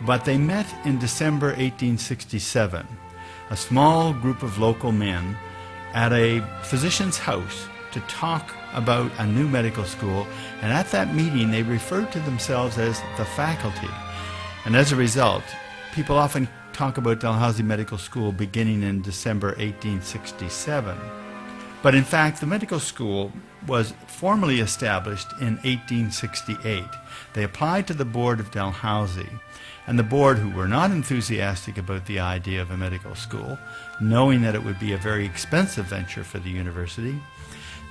But they met in December 1867, a small group of local men at a physician's house to talk about a new medical school, and at that meeting they referred to themselves as the faculty. And as a result, people often talk about Dalhousie Medical School beginning in December 1867. But in fact, the medical school was formally established in 1868. They applied to the board of Dalhousie, and the board, who were not enthusiastic about the idea of a medical school, knowing that it would be a very expensive venture for the university,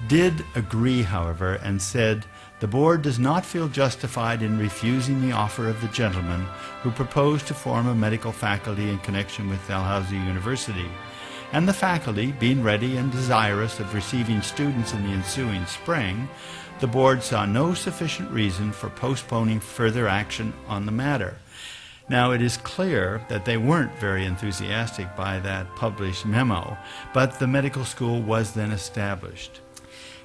did agree, however, and said, "The board does not feel justified in refusing the offer of the gentlemen who propose to form a medical faculty in connection with Dalhousie University." And the faculty, being ready and desirous of receiving students in the ensuing spring, the board saw no sufficient reason for postponing further action on the matter. Now, it is clear that they weren't very enthusiastic by that published memo, but the medical school was then established.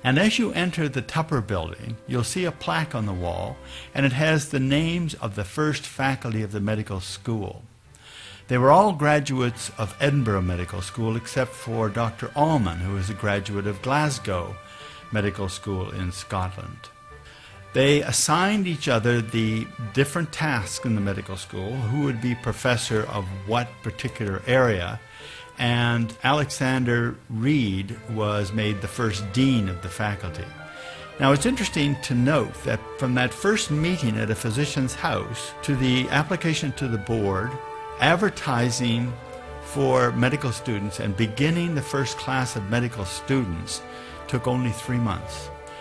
And as you enter the Tupper building, you'll see a plaque on the wall, and it has the names of the first faculty of the medical school. They were all graduates of Edinburgh Medical School except for Dr. Allman, who is a graduate of Glasgow Medical School in Scotland. They assigned each other the different tasks in the medical school, who would be professor of what particular area, and Alexander Reed was made the first dean of the faculty. Now, it's interesting to note that from that first meeting at a physician's house to the application to the board, advertising for medical students and beginning the first class of medical students took only 3 months.